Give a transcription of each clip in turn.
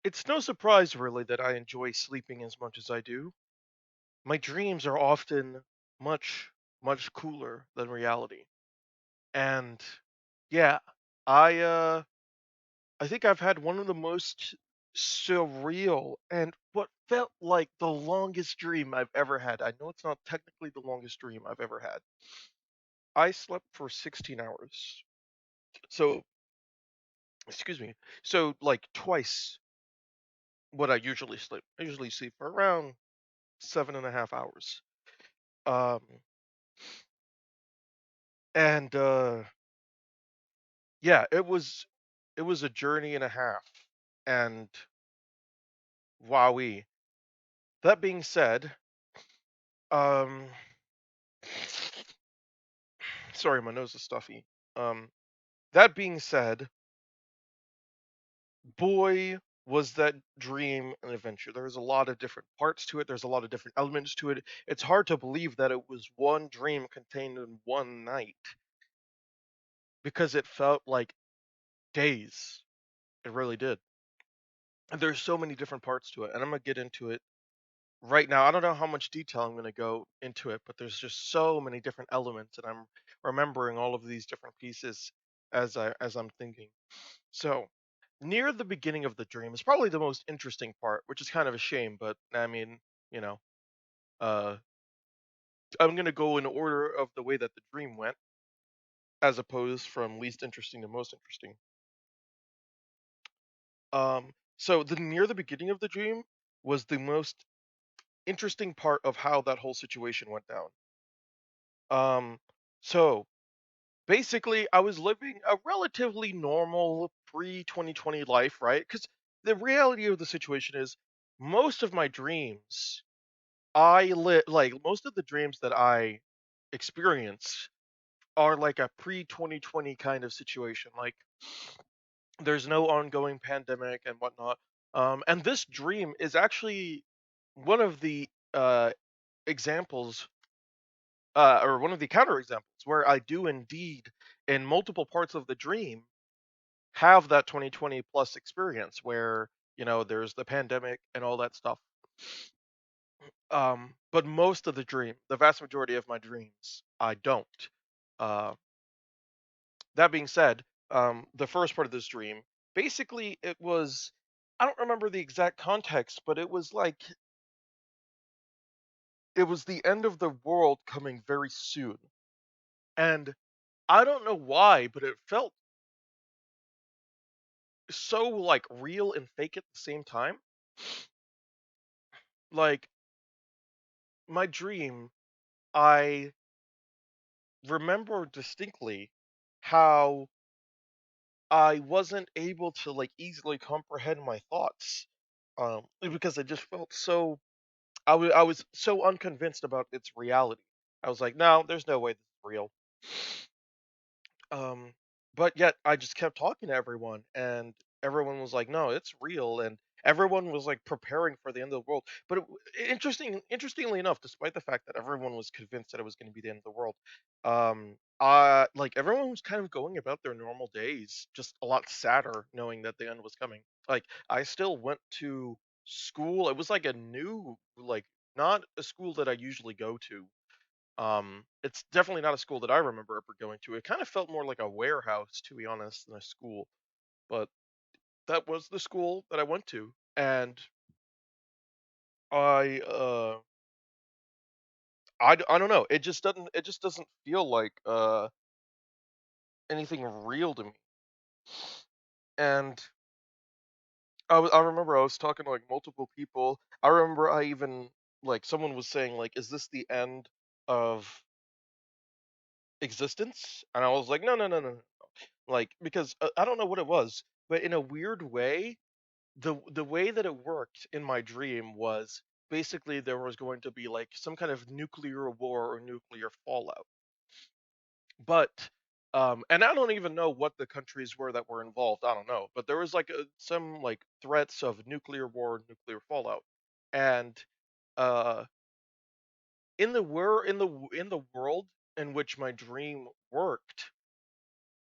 It's no surprise, really, that I enjoy sleeping as much as I do. My dreams are often much, much cooler than reality. And yeah, I uh I think I've had one of the most surreal and what felt like the longest dream I've ever had. I know it's not technically the longest dream I've ever had. I slept for 16 hours. So, excuse me. So like twice what I usually sleep. I usually sleep for around 7.5 hours. Um, and yeah, it was a journey and a half. And wowee. That being said, um, sorry, my nose is stuffy. Um, that being said, boy, was that dream an adventure. There's a lot of different parts to it. There's a lot of different elements to it. It's hard to believe that it was one dream contained in one night because it felt like days. It really did. And there's so many different parts to it, and I'm gonna get into it right now. I don't know how much detail I'm going to go into it, but there's just so many different elements, and I'm remembering all of these different pieces as I'm thinking. So, near the beginning of the dream is probably the most interesting part, which is kind of a shame, but I mean, you know, uh, I'm going to go in order of the way that the dream went, as opposed from least interesting to most interesting. So the near the beginning of the dream was the most interesting part of how that whole situation went down. Um, so basically, I was living a relatively normal pre-2020 life, right? Because the reality of the situation is, most of my dreams, like most of the dreams that I experience are like a pre-2020 kind of situation. Like, there's no ongoing pandemic and whatnot. And this dream is actually one of the examples, or one of the counterexamples, where I do indeed, in multiple parts of the dream, have that 2020 plus experience where, there's the pandemic and all that stuff. But most of the vast majority of my dreams, I don't. Uh, that being said, the first part of this dream, basically, I don't remember the exact context, but it was like it was the end of the world coming very soon. And I don't know why, but it felt so like real and fake at the same time. Like, my dream, I remember distinctly how I wasn't able to like easily comprehend my thoughts, because it just felt so. I was so unconvinced about its reality. I was like, no, there's no way this is real. Um, but yet I just kept talking to everyone, and everyone was like, "No, it's real," and everyone was like preparing for the end of the world. But interestingly enough, despite the fact that everyone was convinced that it was going to be the end of the world, like everyone was kind of going about their normal days, just a lot sadder, knowing that the end was coming. Like, I still went to school. It was like a new, like, not a school that I usually go to. It's definitely not a school that I remember ever going to. It kind of felt more like a warehouse, to be honest, than a school. But that was the school that I went to, and I, uh, I don't know. It just doesn't feel like anything real to me. And I remember I was talking to like multiple people. I remember I even like someone was saying like, "Is this the end of existence?" And I was like, "No, no, no, no, no." Like, because I don't know what it was, but in a weird way, the way that it worked in my dream was basically there was going to be like some kind of nuclear war or nuclear fallout. But and I don't even know what the countries were that were involved. I don't know, but there was like some like threats of nuclear war, nuclear fallout. And uh in the world in which my dream worked,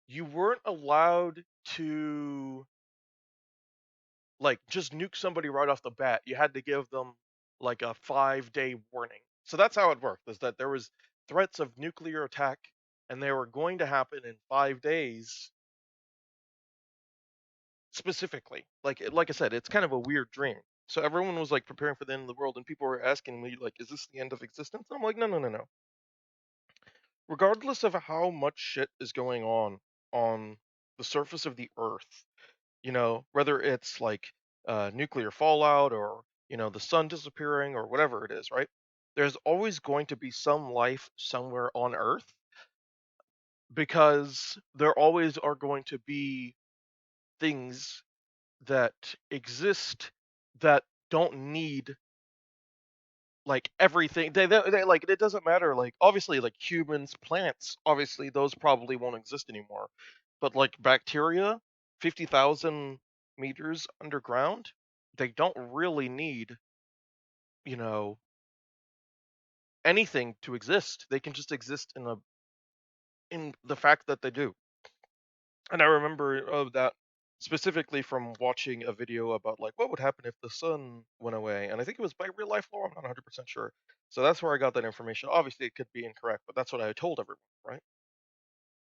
you weren't allowed to like just nuke somebody right off the bat, you had to give them like a 5-day warning. So that's how it worked, is that there was threats of nuclear attack and they were going to happen in 5 days specifically. Like I said, it's kind of a weird dream. So everyone was like preparing for the end of the world and people were asking me like, is this the end of existence? And I'm like, no, no, no, no. Regardless of how much shit is going on the surface of the earth, whether it's like nuclear fallout or, the sun disappearing or whatever it is, right? There's always going to be some life somewhere on Earth because there always are going to be things that exist that don't need like everything. They like it doesn't matter. Like obviously, like humans, plants, obviously those probably won't exist anymore. But like bacteria, 50,000 meters underground, they don't really need, you know, anything to exist. They can just exist in the fact that they do. And I remember that specifically from watching a video about like what would happen if the sun went away, and I think it was by real life lore. I'm not 100% sure. So that's where I got that information. Obviously, it could be incorrect, but that's what I told everyone, right?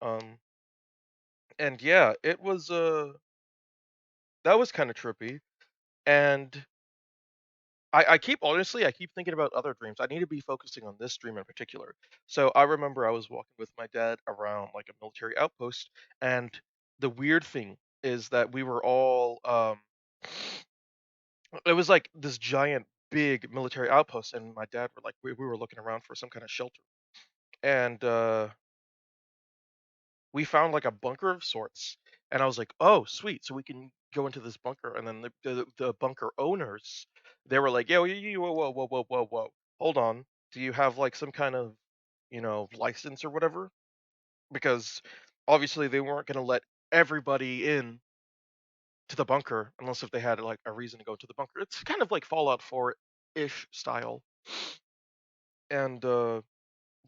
Um, and yeah, it was that was kind of trippy, and I keep thinking about other dreams. I need to be focusing on this dream in particular. So I remember I was walking with my dad around like a military outpost, and the weird thing is that we were all it was like this giant big military outpost, and my dad were like we were looking around for some kind of shelter. And we found like a bunker of sorts, and I was like, "Oh, sweet! So we can go into this bunker." And then the bunker owners, they were like, "Yo, whoa, whoa, whoa, whoa, whoa, whoa, hold on. Do you have like some kind of, license or whatever?" Because obviously they weren't gonna let everybody in to the bunker unless if they had like a reason to go to the bunker. It's kind of like Fallout 4 ish style, and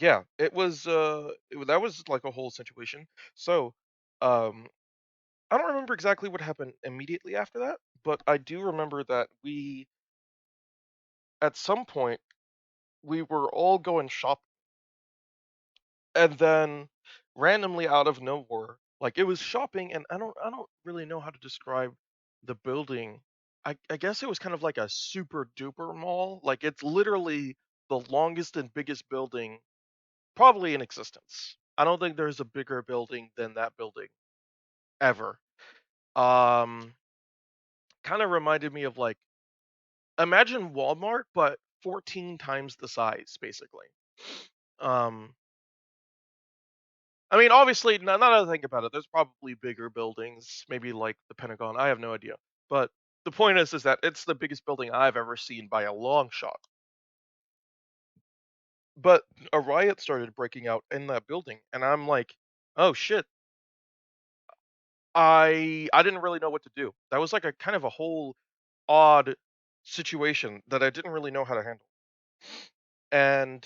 yeah, that was like a whole situation. So. Um, I don't remember exactly what happened immediately after that, but I do remember that at some point, we were all going shopping, and then randomly out of nowhere, like it was shopping, and I don't really know how to describe the building. I guess it was kind of like a super duper mall. Like it's literally the longest and biggest building probably in existence. I don't think there's a bigger building than that building ever. Um, Kind of reminded me of like imagine Walmart, but 14 times the size, basically. Um, I mean, obviously, now that I think about it, there's probably bigger buildings, maybe like the Pentagon. I have no idea. But the point is that it's the biggest building I've ever seen by a long shot. But a riot started breaking out in that building, and I'm like, oh shit, I didn't really know what to do. That was like a kind of a whole odd situation that I didn't really know how to handle. And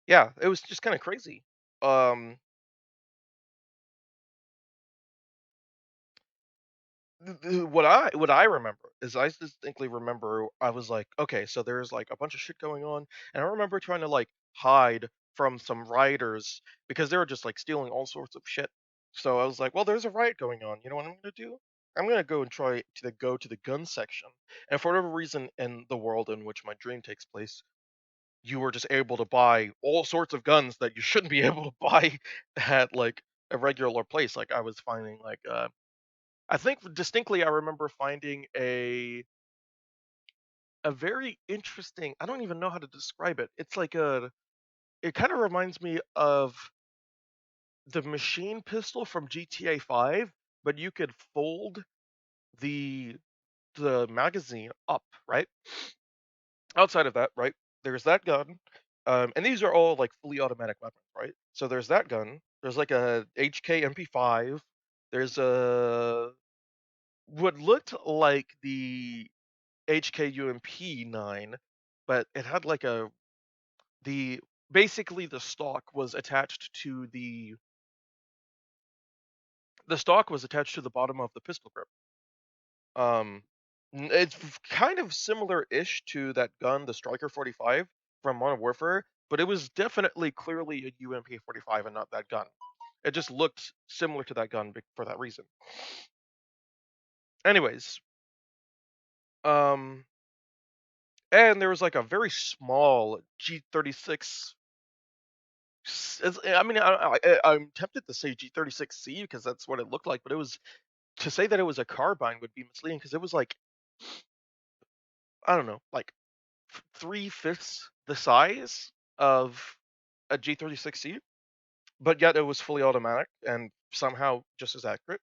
yeah, it was just kind of crazy. Um, what I remember is I distinctly remember I was like, okay, so there's like a bunch of shit going on, and I remember trying to like hide from some rioters because they were just like stealing all sorts of shit. So I was like, well, there's a riot going on. You know what I'm gonna do? I'm gonna go and try to go to the gun section. And for whatever reason, in the world in which my dream takes place, you were just able to buy all sorts of guns that you shouldn't be able to buy at like a regular place. Like I was finding like I think distinctly I remember finding a very interesting, I don't even know how to describe it. It's like it kind of reminds me of the machine pistol from GTA 5, but you could fold the the magazine up, right? Outside of that, right? There's that gun. And these are all like fully automatic weapons, right? So there's that gun. There's like a HK MP5. There's a what looked like the HKUMP9, but it had like the basically the stock was attached to the stock was attached to the bottom of the pistol grip. Um, It's kind of similar-ish to that gun, the Striker 45 from Modern Warfare, but it was definitely clearly a UMP 45 and not that gun. It just looked similar to that gun for that reason. Anyways, um, and there was like a very small G36. I mean, I'm tempted to say G36C because that's what it looked like, but it was to say that it was a carbine would be misleading because it was like I don't know, like 3/5 the size of a G36C, but yet it was fully automatic and somehow just as accurate.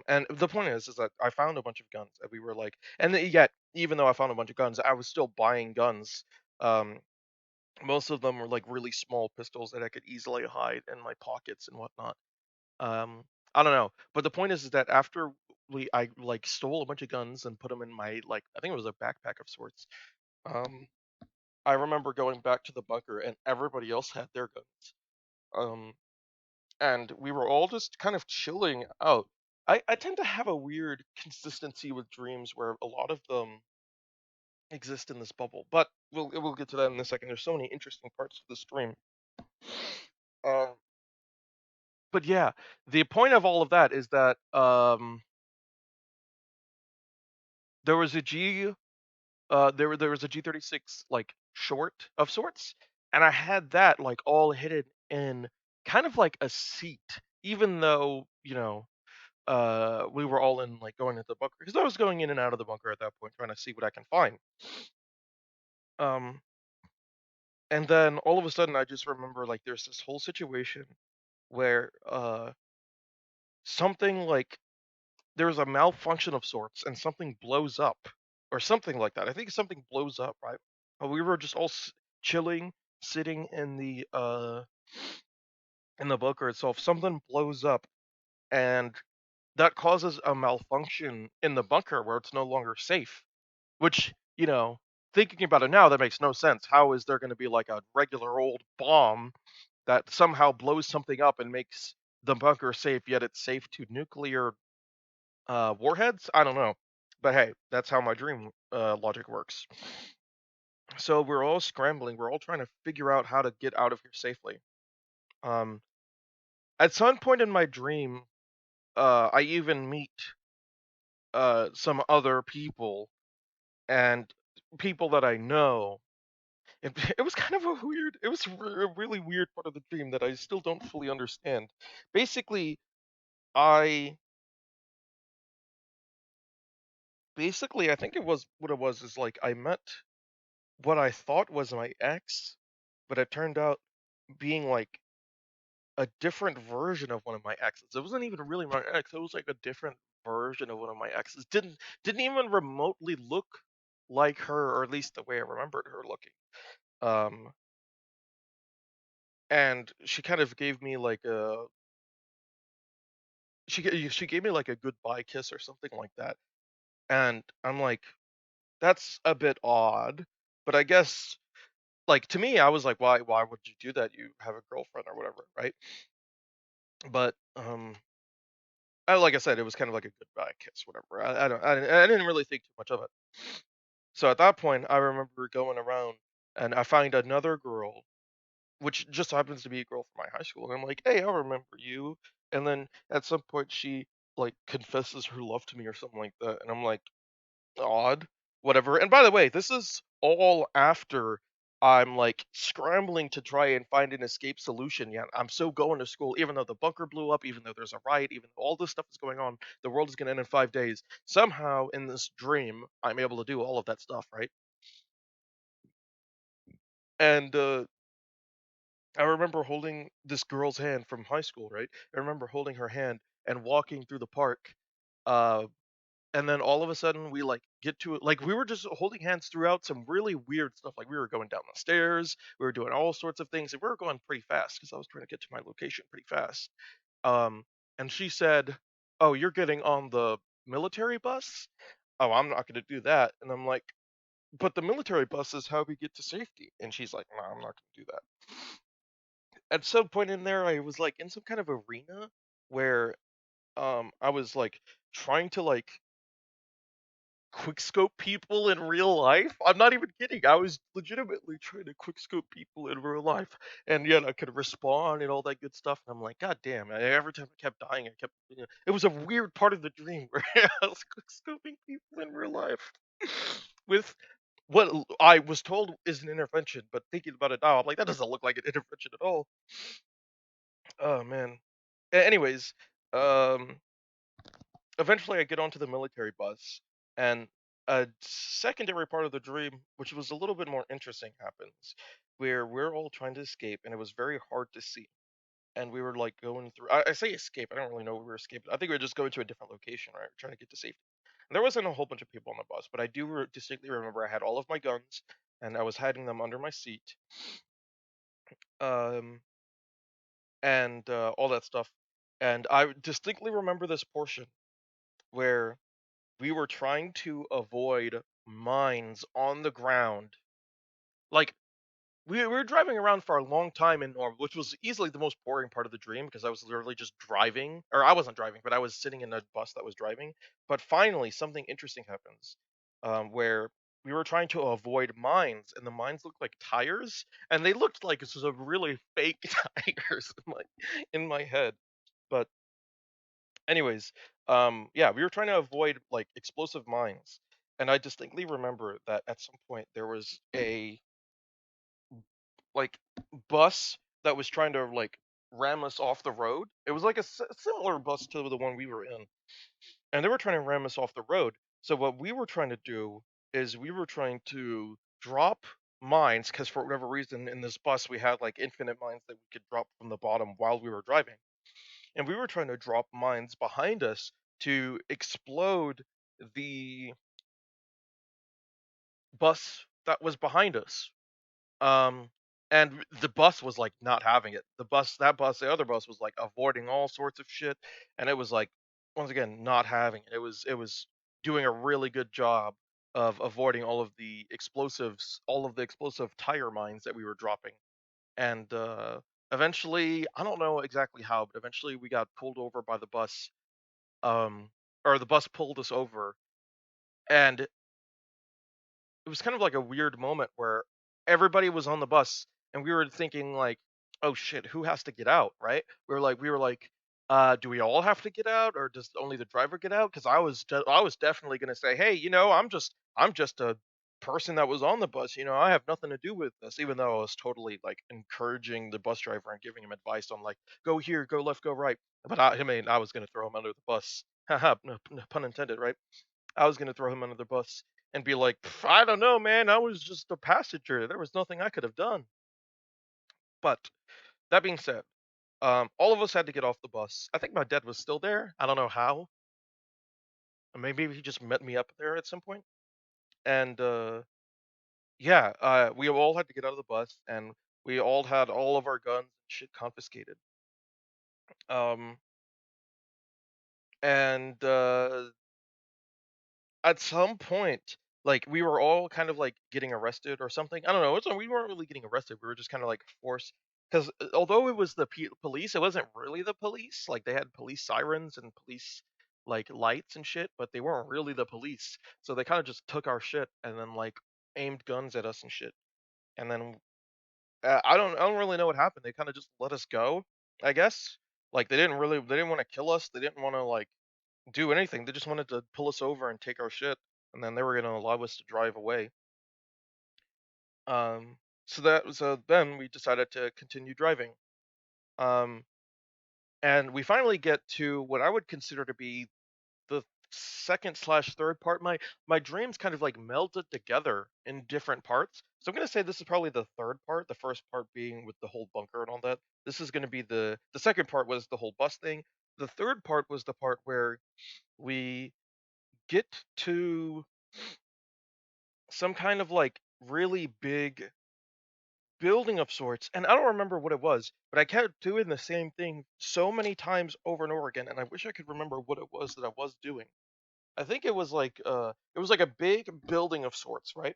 And the point is that I found a bunch of guns and we were like, yet even though I found a bunch of guns, I was still buying guns. Um, Most of them were like really small pistols that I could easily hide in my pockets and whatnot. Um, I don't know, but the point is that after I like stole a bunch of guns and put them in my like I think it was a backpack of sorts. Um, I remember going back to the bunker and everybody else had their guns. Um, and we were all just kind of chilling out. I tend to have a weird consistency with dreams where a lot of them exist in this bubble, but we'll get to that in a second. There's so many interesting parts to this dream. Um, but yeah, the point of all of that is that there was a there was a G36 like short of sorts, and I had that like all hidden in kind of like a seat, even though we were all in like going into the bunker because I was going in and out of the bunker at that point, trying to see what I can find. Um, and then all of a sudden, I just remember like there's this whole situation where something like there was a malfunction of sorts and something blows up or something like that. I think something blows up, right? We were just all chilling, sitting in the bunker itself. Something blows up and that causes a malfunction in the bunker where it's no longer safe. Which, thinking about it now, that makes no sense. How is there going to be like a regular old bomb that somehow blows something up and makes the bunker safe, yet it's safe to nuclear warheads? I don't know. But hey, that's how my dream logic works. So we're all scrambling. We're all trying to figure out how to get out of here safely. Um, at some point in my dream, I even meet some other people and people that I know. It was kind of it was a really weird part of the dream that I still don't fully understand. Basically, I I think it was what it was is like I met what I thought was my ex, but it turned out being like a different version of one of my exes. It wasn't even really my ex. It was like a different version of one of my exes. Didn't even remotely look like her, or at least the way I remembered her looking. Um, and she kind of gave me like a she gave me like a goodbye kiss or something like that. And I'm like, that's a bit odd. But I guess like to me, I was like, why would you do that? You have a girlfriend or whatever, right? But like I said, it was kind of like a goodbye kiss, whatever. I didn't really think too much of it. So at that point, I remember going around and I find another girl, which just happens to be a girl from my high school, and I'm like, hey, I remember you. And then at some point, she like confesses her love to me or something like that, and I'm like, odd, whatever. And by the way, this is all after I'm like scrambling to try and find an escape solution. Yet I'm still going to school, even though the bunker blew up, even though there's a riot, even though all this stuff is going on. The world is going to end in 5 days. Somehow, in this dream, I'm able to do all of that stuff, right? And I remember holding this girl's hand from high school, right? I remember holding her hand and walking through the park. Uh, and then all of a sudden we like get to it like we were just holding hands throughout some really weird stuff. Like we were going down the stairs, we were doing all sorts of things, and we were going pretty fast because I was trying to get to my location pretty fast. Um, and she said, "Oh, you're getting on the military bus? Oh, I'm not going to do that." And I'm like, "But the military bus is how we get to safety." And she's like, "No, I'm not going to do that." At some point in there, I was like in some kind of arena where I was like trying to like quickscope people in real life. I'm not even kidding. I was legitimately trying to quickscope people in real life, and yet I could respawn and all that good stuff. And I'm like, God damn! Every time I kept dying, I kept. It was a weird part of the dream where I was quickscoping people in real life with what I was told is an intervention. But thinking about it now, I'm like, that doesn't look like an intervention at all. Oh man. Anyways, um, eventually I get onto the military bus, and a secondary part of the dream, which was a little bit more interesting, happens, where we're all trying to escape, and it was very hard to see. And we were like going through. I say escape. I don't really know we were escaping. I think we were just going to a different location, right? Trying to get to safety. And there wasn't a whole bunch of people on the bus, but I do distinctly remember I had all of my guns, and I was hiding them under my seat, um, and all that stuff. And I distinctly remember this portion where we were trying to avoid mines on the ground. Like we were driving around for a long time in Norm, which was easily the most boring part of the dream because I was literally just driving, or I wasn't driving, but I was sitting in a bus that was driving. But finally, something interesting happens, where we were trying to avoid mines, and the mines looked like tires, and they looked like this was a really fake tires in my head. But anyways, yeah, we were trying to avoid like explosive mines, and I distinctly remember that at some point there was a like bus that was trying to like ram us off the road. It was like a similar bus to the one we were in, and they were trying to ram us off the road. So what we were trying to do is we were trying to drop mines because for whatever reason in this bus we had like infinite mines that we could drop from the bottom while we were driving, and we were trying to drop mines behind us to explode the bus that was behind us. Um, and the bus was like not having it. The other bus was like avoiding all sorts of shit, and it was like once again not having it. It was doing a really good job of avoiding all of the explosive tire mines that we were dropping. And eventually, I don't know exactly how, but eventually we got pulled over by the bus, um, or the bus pulled us over, and it was kind of like a weird moment where everybody was on the bus and we were thinking like, oh shit, who has to get out, right? We were like, do we all have to get out or does only the driver get out? Because I was definitely gonna say, hey, I'm just a person that was on the bus. I have nothing to do with this, even though I was totally like encouraging the bus driver and giving him advice on like, go here, go left, go right. But I mean, I was gonna throw him under the bus. Haha, no pun intended, right? I was gonna throw him under the bus and be like, I don't know, man. I was just a passenger. There was nothing I could have done." But that being said, all of us had to get off the bus. I think my dad was still there. I don't know how. Maybe he just met me up there at some point. And yeah, we all had to get out of the bus, and we all had all of our guns and shit confiscated. Um, and at some point, like we were all kind of like getting arrested or something. I don't know. We weren't really getting arrested. We were just kind of like forced because although it was the police, it wasn't really the police. Like they had police sirens and police like lights and shit, but they weren't really the police. So they kind of just took our shit and then like aimed guns at us and shit. And then I don't really know what happened. They kind of just let us go, I guess. Like they didn't want to kill us. They didn't want to like do anything. They just wanted to pull us over and take our shit, and then they were gonna allow us to drive away. So then we decided to continue driving. Um, and we finally get to what I would consider to be the second slash third part. My dreams kind of like melted together in different parts. So I'm gonna say this is probably the third part. The first part being with the whole bunker and all that. This is gonna be the second part was the whole bus thing. The third part was the part where we get to some kind of like really big building of sorts, and I don't remember what it was, but I kept doing the same thing so many times over and over again, and I wish I could remember what it was that I was doing. I think it was like a big building of sorts, right?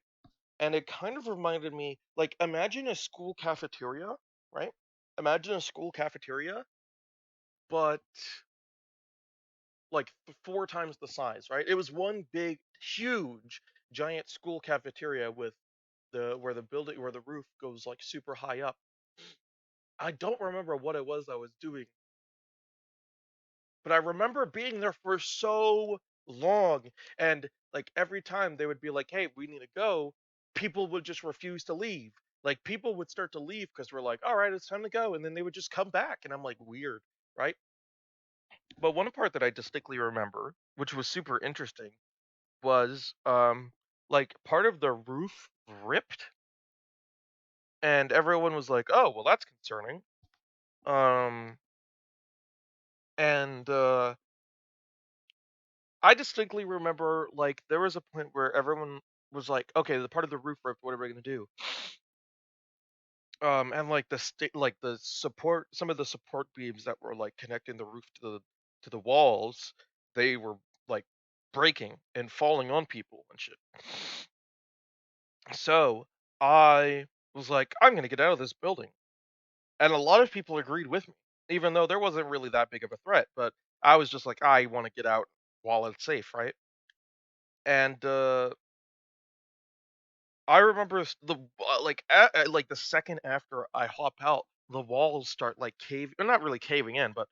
And it kind of reminded me like imagine a school cafeteria, right? Imagine a school cafeteria, but like 4 times the size, right? It was one big, huge, giant school cafeteria with where the roof goes like super high up. I don't remember what it was I was doing, but I remember being there for so long, and like every time they would be like, "Hey, we need to go," people would just refuse to leave. Like people would start to leave because we're like, "All right, it's time to go," and then they would just come back, and I'm like, weird, right? But one part that I distinctly remember, which was super interesting, was like part of the roof ripped, and everyone was like, "Oh, well, that's concerning." Um, and I distinctly remember like there was a point where everyone was like, "Okay, the part of the roof ripped. What are we gonna do?" And like like the support, some of the support beams that were like connecting the roof to the walls, they were like breaking and falling on people and shit. So I was like, "I'm gonna get out of this building," and a lot of people agreed with me, even though there wasn't really that big of a threat. But I was just like, I want to get out while it's safe, right? And I remember like the second after I hop out, the walls start like caving, not really caving in, but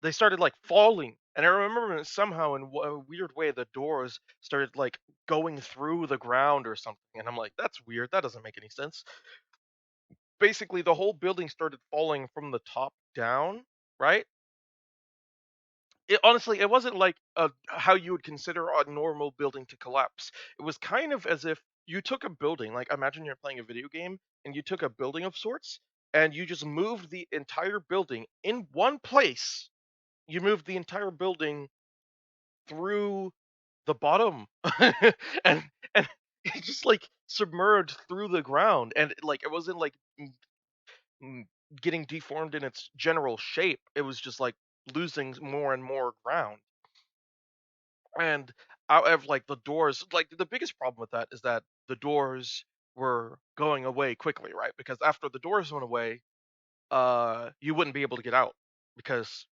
they started like falling. And I remember somehow in a weird way the doors started like going through the ground or something. And I'm like, that's weird. That doesn't make any sense. Basically, the whole building started falling from the top down, right? Honestly, it wasn't like how you would consider a normal building to collapse. It was kind of as if you took a building, like imagine you're playing a video game and you took a building of sorts and you just moved the entire building in one place. You moved the entire building through the bottom and and it just like submerged through the ground, and like it wasn't like mm, getting deformed in its general shape. It was just like losing more and more ground. And out of like the doors, like the biggest problem with that is that the doors were going away quickly, right? Because after the doors went away, you wouldn't be able to get out because,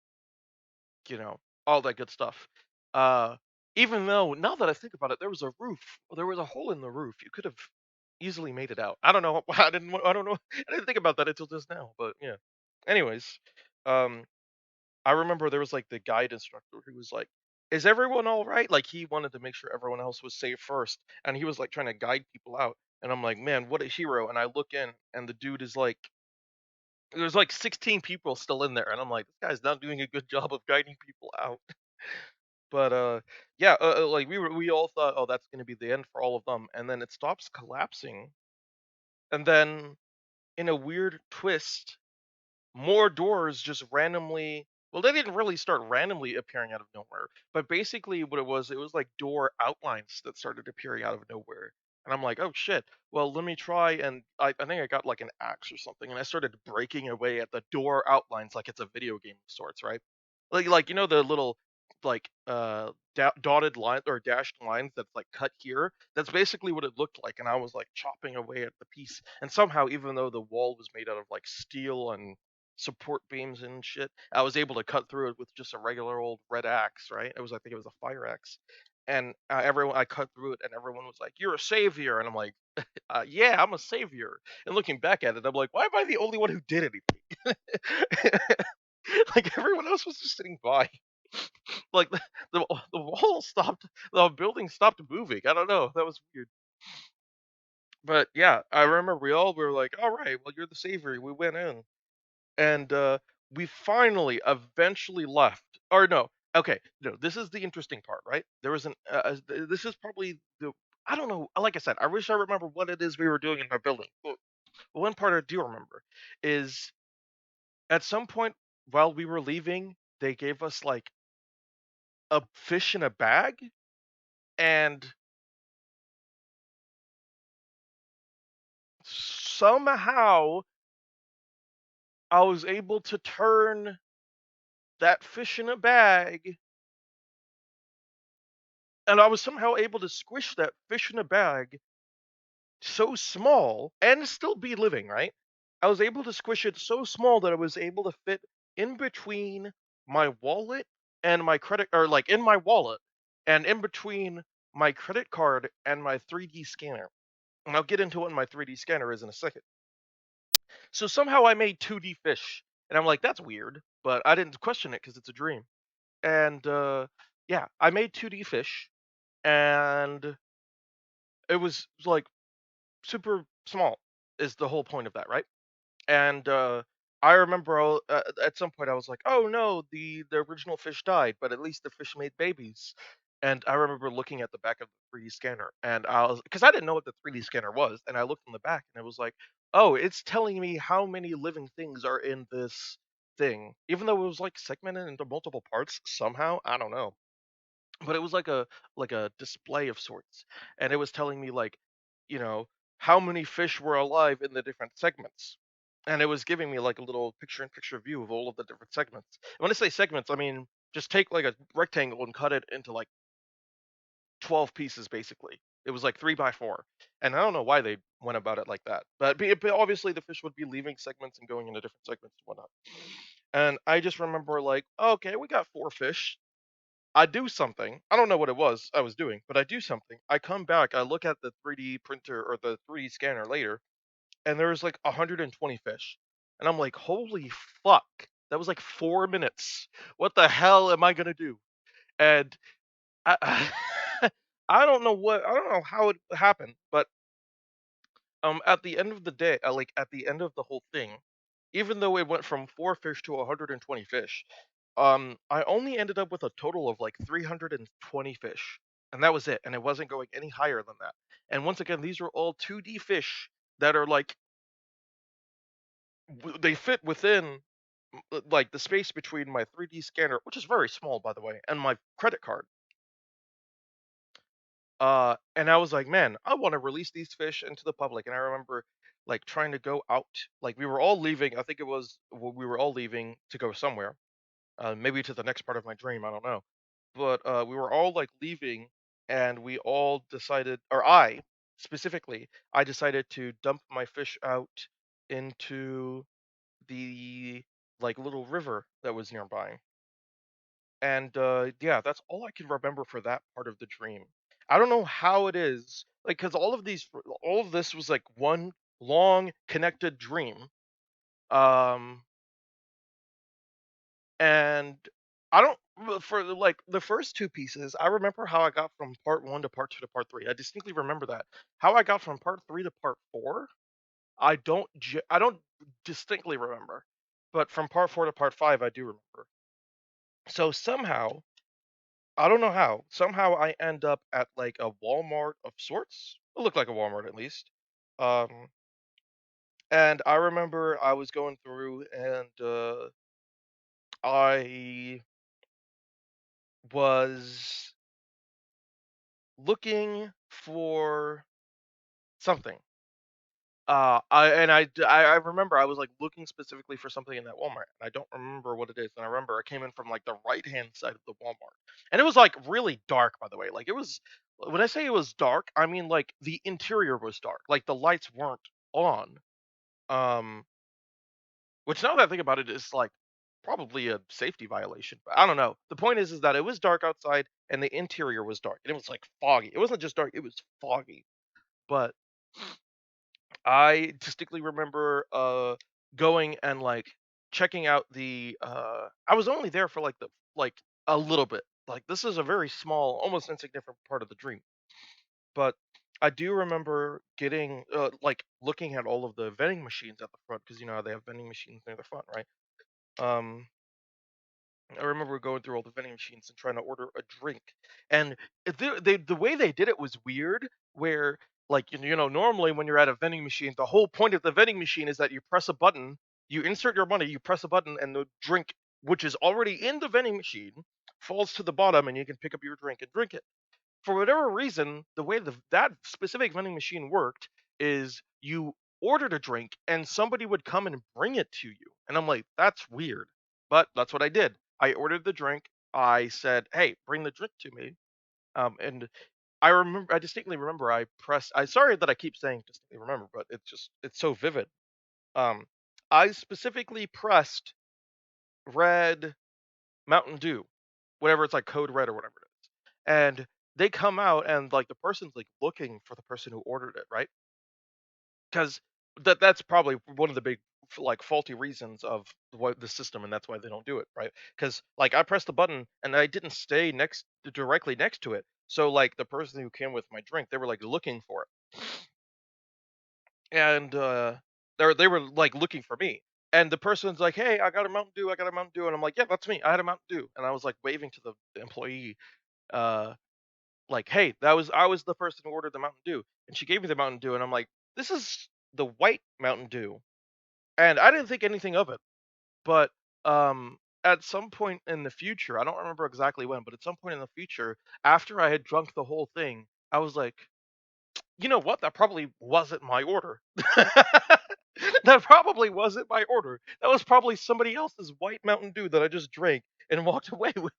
you know, all that good stuff. Uh, Even though now that I think about it, there was a roof, there was a hole in the roof. You could have easily made it out. I don't know. I don't know. I didn't think about that until just now. But yeah. Anyways, um, I remember there was like the guide instructor who was like, "Is everyone all right?" Like he wanted to make sure everyone else was safe first, and he was like trying to guide people out. And I'm like, "Man, what a hero!" And I look in, and the dude is like, there's like 16 people still in there, and I'm like, "This guy's not doing a good job of guiding people out." But yeah, like we all thought, "Oh, that's gonna be the end for all of them," and then it stops collapsing, and then in a weird twist, more doors just randomly, well, they didn't really start randomly appearing out of nowhere, but basically what it was like door outlines that started appearing out of nowhere. And I'm like, oh shit, well, let me try. And I think I got like an axe or something, and I started breaking away at the door outlines like it's a video game of sorts, right? Like you know the little like dotted line or dashed lines that's like cut here. That's basically what it looked like, and I was like chopping away at the piece. And somehow, even though the wall was made out of like steel and support beams and shit, I was able to cut through it with just a regular old red axe, right? It was, I think it was a fire axe. And everyone, I cut through it, and everyone was like, "You're a savior," and I'm like, "Yeah, I'm a savior." And looking back at it, I'm like, "Why am I the only one who did anything?" Like everyone else was just sitting by. Like the wall stopped, the building stopped moving. I don't know, that was weird. But yeah, I remember we all were like, "All right, well, you're the savior." We went in, and we finally eventually left. Or no, okay, no, this is the interesting part, right? There was an this is probably the, I don't know, like I said, I wish I remember what it is we were doing in my building. But one part I do remember is at some point while we were leaving, they gave us like a fish in a bag, and somehow I was able to turn that fish in a bag, and I was somehow able to squish that fish in a bag so small and still be living, right? I was able to squish it so small that I was able to fit in between my wallet and my credit, or like in my wallet, and in between my credit card and my 3D scanner. And I'll get into what my 3D scanner is in a second. So somehow I made 2D fish, and I'm like, that's weird, but I didn't question it because it's a dream. And yeah, I made 2D fish, and it was like super small. Is the whole point of that, right? And I remember at some point I was like, "Oh no, the original fish died, but at least the fish made babies." And I remember looking at the back of the 3D scanner, and I was, because I didn't know what the 3D scanner was, and I looked in the back, and it was like, "Oh, it's telling me how many living things are in this thing," even though it was like segmented into multiple parts somehow. I don't know, but it was like a display of sorts, and it was telling me like, you know, how many fish were alive in the different segments, and it was giving me like a little picture-in-picture view of all of the different segments. And when I say segments, I mean just take like a rectangle and cut it into like 12 pieces basically. It was like 3 by 4, and I don't know why they went about it like that, but, but obviously the fish would be leaving segments and going into different segments and whatnot. And I just remember like, okay, we got 4 fish. I do something. I don't know what it was I was doing, but I do something. I come back, I look at the 3D printer or the 3D scanner later, and there's like 120 fish. And I'm like, holy fuck. That was like 4 minutes. What the hell am I gonna do? And I, I don't know how it happened, but at the end of the day, like at the end of the whole thing, even though it went from 4 fish to 120 fish, I only ended up with a total of like 320 fish, and that was it. And it wasn't going any higher than that. And once again, these were all 2D fish that are like they fit within like the space between my 3D scanner, which is very small by the way, and my credit card. And I was like, man, I want to release these fish into the public. And I remember like trying to go out, like we were all leaving. I think it was we were all leaving to go somewhere, maybe to the next part of my dream. I don't know, but we were all like leaving, and we all decided, or I specifically, I decided to dump my fish out into the like little river that was nearby. And yeah, that's all I can remember for that part of the dream. I don't know how it is, like, because all of this was like one long connected dream. Um, and I don't for like the first two pieces, I remember how I got from part one to part two to part three. I distinctly remember that. How I got from part three to part four, I don't distinctly remember. But from part four to part five, I do remember. So somehow, I don't know how. Somehow I end up at like a Walmart of sorts. It looked like a Walmart at least. Um, and I remember I was going through, and I was looking for something. I remember I was like looking specifically for something in that Walmart. And I don't remember what it is. And I remember I came in from like the right hand side of the Walmart, and it was like really dark. By the way, like it was. When I say it was dark, I mean like the interior was dark. Like the lights weren't on. Um, which now that I think about it is like probably a safety violation. But I don't know. The point is that it was dark outside and the interior was dark, and it was like foggy. It wasn't just dark; it was foggy. But I distinctly remember going and like checking out the I was only there for like the like a little bit. Like this is a very small, almost insignificant part of the dream. But I do remember getting like looking at all of the vending machines at the front, because you know how they have vending machines near the front, right? Um I remember going through all the vending machines and trying to order a drink, and the way they did it was weird. Where like you know normally when you're at a vending machine, the whole point of the vending machine is that you press a button, you insert your money, you press a button, and the drink, which is already in the vending machine, falls to the bottom, and you can pick up your drink and drink it. For whatever reason, the way that specific vending machine worked is you ordered a drink and somebody would come and bring it to you. And I'm like, that's weird. But that's what I did. I ordered the drink. I said, hey, bring the drink to me. And I distinctly remember I sorry that I keep saying distinctly remember, but it's so vivid. Um, I specifically pressed red Mountain Dew, whatever it's like code red or whatever it is. And they come out and like the person's like looking for the person who ordered it, right? Because that's probably one of the big like faulty reasons of what the system, and that's why they don't do it, right? Because like I pressed the button and I didn't stay directly next to it, so like the person who came with my drink, they were like looking for it, and they were like looking for me, and the person's like, "Hey, I got a Mountain Dew, I got a Mountain Dew," and I'm like, "Yeah, that's me. I had a Mountain Dew," and I was like waving to the employee, uh, like, "Hey, that was I was the person who ordered the Mountain Dew," and she gave me the Mountain Dew, and I'm like, "This is the white Mountain Dew." And I didn't think anything of it, but, at some point in the future, I don't remember exactly when, but at some point in the future, after I had drunk the whole thing, I was like, "You know what? That probably wasn't my order." That probably wasn't my order. That was probably somebody else's white Mountain Dew that I just drank and walked away with.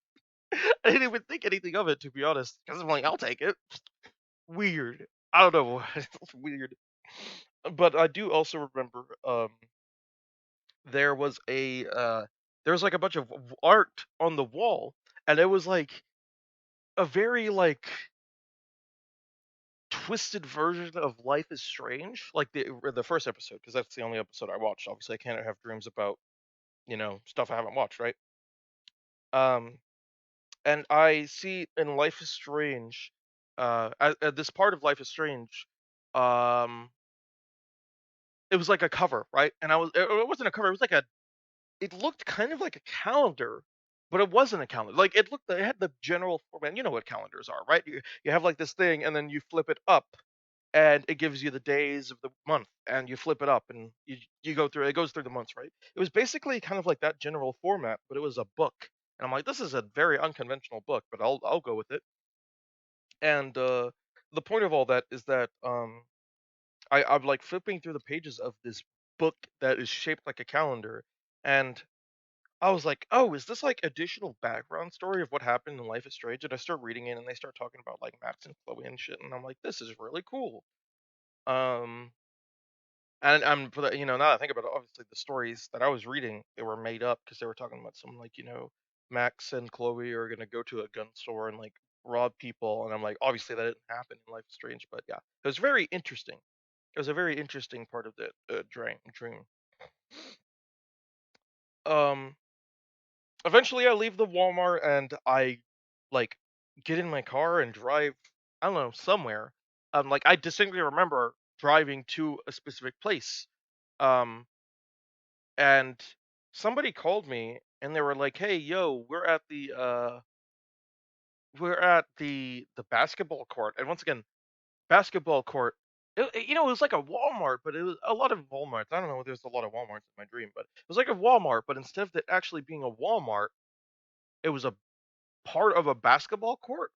I didn't even think anything of it, to be honest, because 'cause I'm like, "I'll take it." Weird. I don't know. It's weird. But I do also remember, there was there was like a bunch of art on the wall, and it was like a very like twisted version of Life is Strange, like the first episode, because that's the only episode I watched. Obviously, I can't have dreams about stuff I haven't watched, right? Um, and I see in Life is Strange, at this part of Life is Strange, um, it was like a cover, right? And it wasn't a cover, it was like a it looked kind of like a calendar, but it wasn't a calendar. Like it had the general format. You know what calendars are, right? You have like this thing, and then you flip it up, and it gives you the days of the month, and you flip it up, and you go through. It goes through the months, right? It was basically kind of like that general format, but it was a book. And I'm like, this is a very unconventional book, but I'll go with it. And the point of all that is that I'm like flipping through the pages of this book that is shaped like a calendar, and I was like, "Oh, is this like additional background story of what happened in Life is Strange?" And I start reading it, and they start talking about like Max and Chloe and shit, and I'm like, "This is really cool." Um, and I'm for the, now that I think about it, obviously the stories that I was reading they were made up because they were talking about some like Max and Chloe are gonna go to a gun store and like rob people, and I'm like, obviously that didn't happen in Life is Strange, but yeah, it was very interesting. It was a very interesting part of the dream. Um, Eventually, I leave the Walmart and I like get in my car and drive. I don't know somewhere. Like I distinctly remember driving to a specific place. Um, and somebody called me and they were like, "Hey, yo, we're at the basketball court." And once again, basketball court. It was like a Walmart, but it was a lot of Walmarts. I don't know if there's a lot of Walmarts in my dream, but it was like a Walmart. But instead of it actually being a Walmart, it was a part of a basketball court.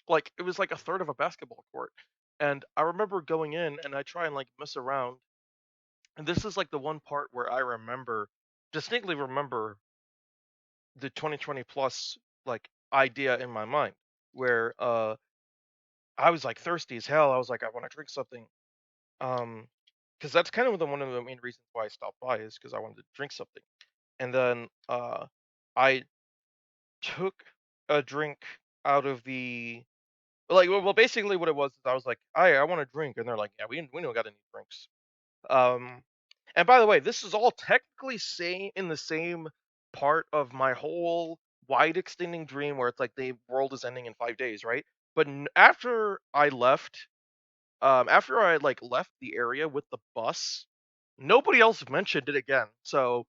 Like it was like a third of a basketball court. And I remember going in and I try and like mess around. And this is like the one part where I distinctly remember the 2020 plus like idea in my mind where I was like thirsty as hell. I was like, I want to drink something. Um because that's kind of one of the main reasons why I stopped by is because I wanted to drink something. And then I took a drink out of the like, basically what it was is I was like, I want a drink," and they're like, "Yeah, we don't got any drinks." Um, and by the way, this is all technically same in the same part of my whole wide extending dream where it's like the world is ending in 5 days, right? But after I like left the area with the bus, nobody else mentioned it again. So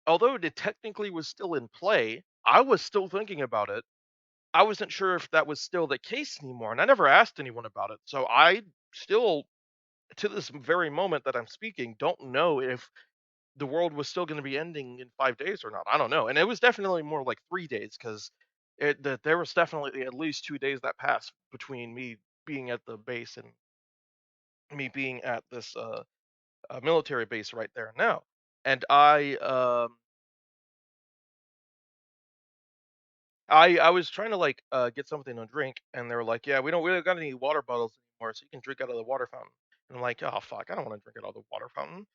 although it technically was still in play, I was still thinking about it. I wasn't sure if that was still the case anymore, and I never asked anyone about it. So I still, to this very moment that I'm speaking, don't know if the world was still going to be ending in 5 days or not. I don't know, and it was definitely more like 3 days because there was definitely at least 2 days that passed between me being at the base and me being at this military base right there now. And I was trying to like get something to drink, and they were like, "Yeah, we don't got any water bottles anymore, so you can drink out of the water fountain." And I'm like, "Oh fuck, I don't want to drink out of the water fountain,"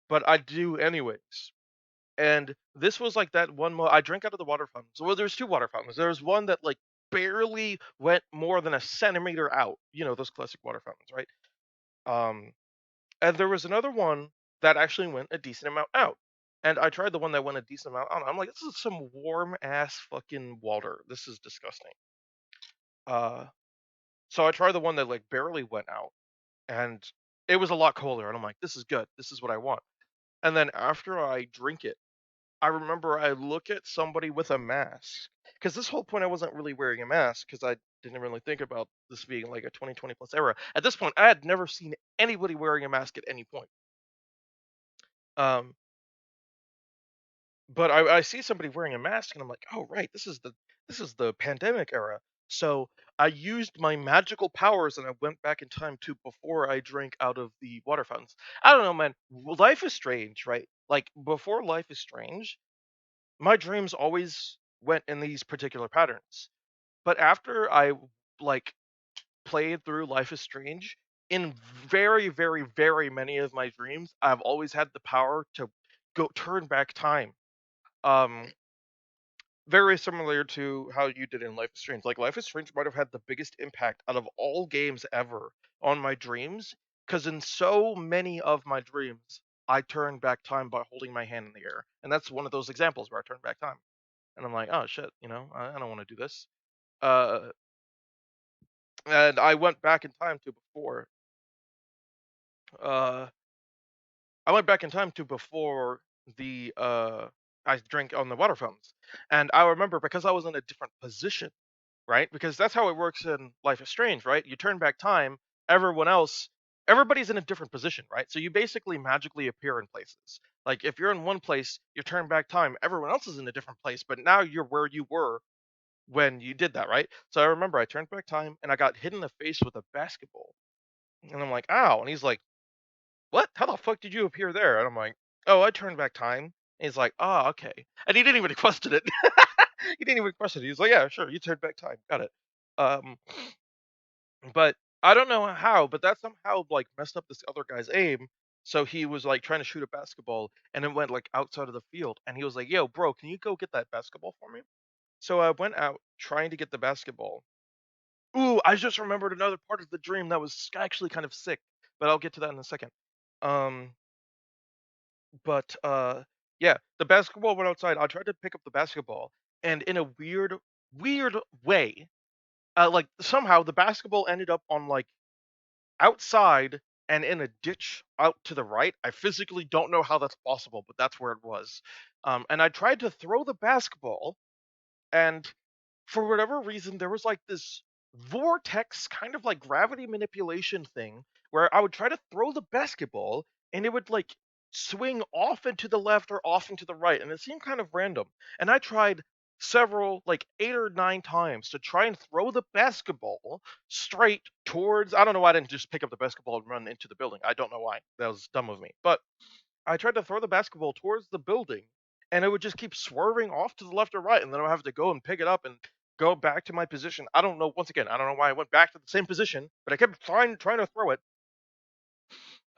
but I do anyways. And this was like that I drank out of the water fountains. Well, there's two water fountains. There's one that like barely went more than a centimeter out. You know those classic water fountains, right? Um, and there was another one that actually went a decent amount out. And I tried the one that went a decent amount out. I'm like, this is some warm ass fucking water. This is disgusting. Uh, so I tried the one that like barely went out, and it was a lot colder. And I'm like, this is good. This is what I want. And then after I drink it, I remember I look at somebody with a mask, because this whole point I wasn't really wearing a mask because I didn't really think about this being like a 2020 plus era. At this point, I had never seen anybody wearing a mask at any point. Um, but I see somebody wearing a mask, and I'm like, oh right, this is the pandemic era. So I used my magical powers and I went back in time to before I drank out of the water fountains. I don't know, man. Life is strange, right? Like before Life is Strange, my dreams always went in these particular patterns. But after I like played through Life is Strange, in very, very, very many of my dreams, I've always had the power to go turn back time. Um, Very similar to how you did in Life is Strange. Like Life is Strange might have had the biggest impact out of all games ever on my dreams, because in so many of my dreams, I turn back time by holding my hand in the air, and that's one of those examples where I turn back time. And I'm like, oh shit, I don't want to do this. Uh, and I went back in time to before. Uh, I went back in time to before the I drank on the water fountains, and I remember because I was in a different position, right? Because that's how it works in Life is Strange, right? You turn back time, everyone else, everybody's in a different position, right? So you basically magically appear in places. Like if you're in one place, you turn back time, everyone else is in a different place, but now you're where you were when you did that, right? So I remember I turned back time and I got hit in the face with a basketball. And I'm like, ow. And he's like, what? How the fuck did you appear there? And I'm like, oh, I turned back time. And he's like, oh, okay. And he didn't even question it. He didn't even question it. He's like, yeah, sure, you turned back time. Got it. Um, but I don't know how, but that somehow like messed up this other guy's aim. So he was like trying to shoot a basketball and it went like outside of the field. And he was like, yo, bro, can you go get that basketball for me? So I went out trying to get the basketball. Ooh, I just remembered another part of the dream that was actually kind of sick, but I'll get to that in a second. Um, but yeah, the basketball went outside. I tried to pick up the basketball, and in a weird way, like somehow the basketball ended up on like outside and in a ditch out to the right. I physically don't know how that's possible, but that's where it was. And I tried to throw the basketball, and for whatever reason, there was like this vortex kind of like gravity manipulation thing where I would try to throw the basketball and it would like swing off into the left or off into the right. And it seemed kind of random. And I tried several, like 8 or 9 times to try and throw the basketball straight towards. I don't know why I didn't just pick up the basketball and run into the building. I don't know why. That was dumb of me. But I tried to throw the basketball towards the building, and it would just keep swerving off to the left or right, and then I would have to go and pick it up and go back to my position. I don't know. Once again, I don't know why I went back to the same position, but I kept trying to throw it.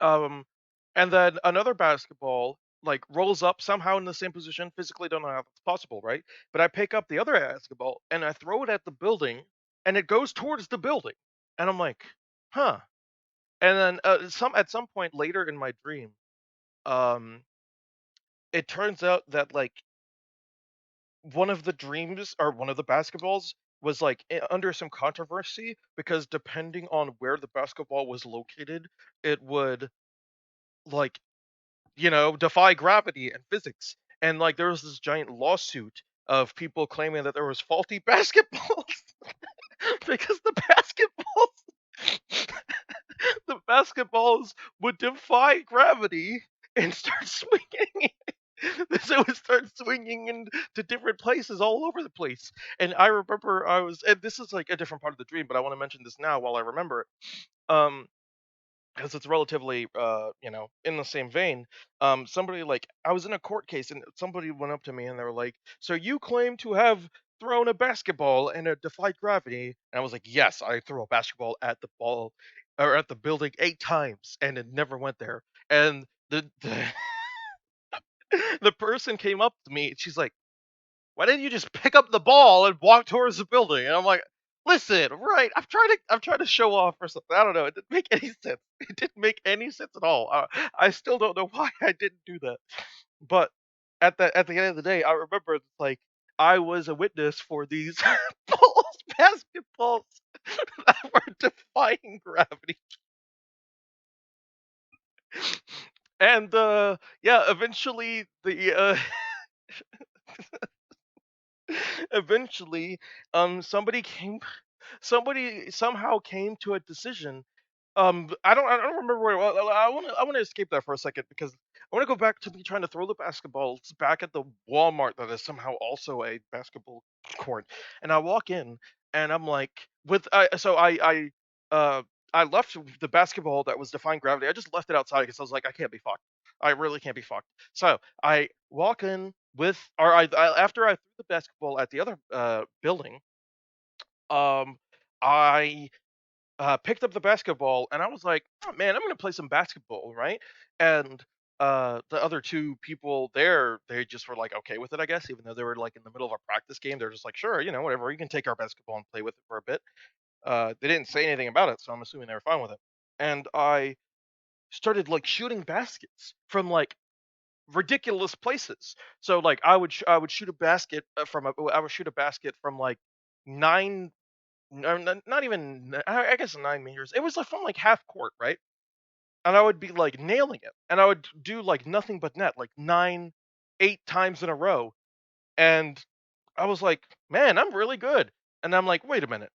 Um, and then another basketball like rolls up somehow in the same position. Physically, don't know how that's possible, right? But I pick up the other basketball and I throw it at the building, and it goes towards the building, and I'm like, huh. And then some at some point later in my dream, um, it turns out that like one of the dreams or one of the basketballs was like under some controversy because depending on where the basketball was located, it would like, defy gravity and physics. And like there was this giant lawsuit of people claiming that there was faulty basketballs because the basketballs would defy gravity and start swinging. So it would start swinging into different places all over the place. And I remember and this is like a different part of the dream, but I want to mention this now while I remember it. Um, because it's relatively, in the same vein. Somebody like I was in a court case, and somebody went up to me and they were like, "So you claim to have thrown a basketball and it defied gravity?" And I was like, "Yes, I threw a basketball at the ball or at the building 8 times, and it never went there." And the The person came up to me and she's like, "Why didn't you just pick up the ball and walk towards the building?" And I'm like, "Listen, right? I'm trying to show off or something. I don't know. It didn't make any sense. It didn't make any sense at all. I still don't know why I didn't do that. But at the end of the day, I remember like I was a witness for these balls, basketballs that were defying gravity. And yeah, eventually the eventually somebody somehow came to a decision. I don't remember where. Well, I want to escape that for a second because I want to go back to me trying to throw the basketballs back at the Walmart that is somehow also a basketball court. And I walk in and I'm like, with so uh I left the basketball that was defying gravity. I just left it outside because I was like, I can't be fucked. I really can't be fucked. So I walk in with, or after I threw the basketball at the other building, um, I picked up the basketball and I was like, "Oh man, I'm gonna play some basketball, right?" And the other two people there, they just were like okay with it, I guess, even though they were like in the middle of a practice game. They're just like, "Sure, whatever. You can take our basketball and play with it for a bit." They didn't say anything about it, so I'm assuming they were fine with it. And I started like shooting baskets from like ridiculous places. So like I would shoot a basket I would shoot a basket from like 9, no, not even I guess 9 meters. It was like from like half court, right? And I would be like nailing it, and I would do like nothing but net, like 8 times in a row. And I was like, man, I'm really good. And I'm like, wait a minute,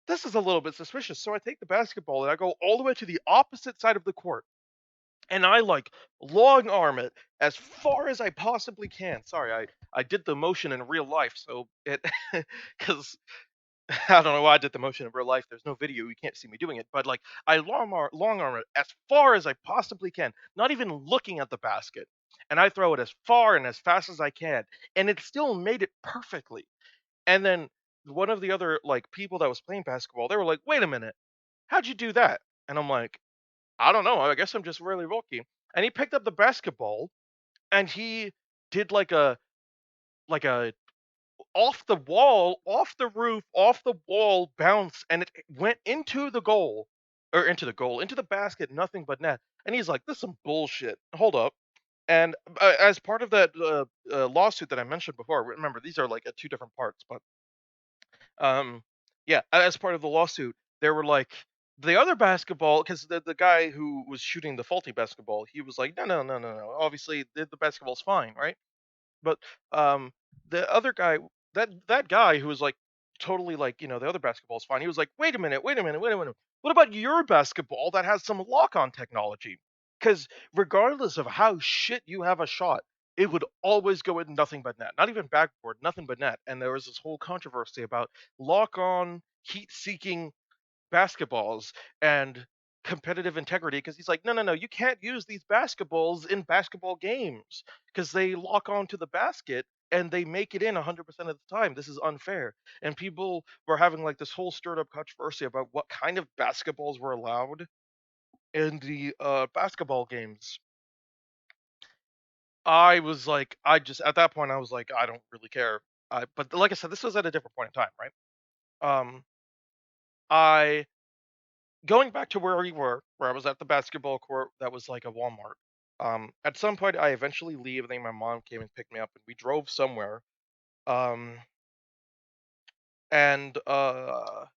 this is a little bit suspicious. So I take the basketball and I go all the way to the opposite side of the court and I like long arm it as far as I possibly can. Sorry, I did the motion in real life, so it because I don't know why I did the motion in real life. There's no video, you can't see me doing it, but like I long arm it as far as I possibly can, not even looking at the basket, and I throw it as far and as fast as I can, and it still made it perfectly. And then one of the other like people that was playing basketball, they were like, "Wait a minute, how'd you do that?" And I'm like, I don't know. I guess I'm just really lucky. And he picked up the basketball and he did like a off the roof, off the wall bounce, and it went into the goal, or into the basket, nothing but net. And he's like, "This is some bullshit. Hold up." And as part of that lawsuit that I mentioned before, remember these are like at two different parts, but um, yeah, as part of the lawsuit, they were like the other basketball because the guy who was shooting the faulty basketball, he was like, no, no, no, no, no. Obviously, the basketball's fine, right? But um, the other guy, that guy who was like totally like the other basketball's fine. He was like, wait a minute, wait a minute, wait a minute. What about your basketball that has some lock-on technology? Because regardless of how shit you have a shot, it would always go in nothing but net. Not even backboard, nothing but net. And there was this whole controversy about lock-on, heat-seeking basketballs and competitive integrity because he's like, no, no, no, you can't use these basketballs in basketball games because they lock onto the basket and they make it in 100% of the time. This is unfair. And people were having like this whole stirred up controversy about what kind of basketballs were allowed in the basketball games. I was like, I just at that point I was like, I don't really care. But like I said, this was at a different point in time, right? Um, I Going back to where we were, where I was at the basketball court that was like a Walmart. At some point, I eventually leave, and then my mom came and picked me up, and we drove somewhere. Um, and I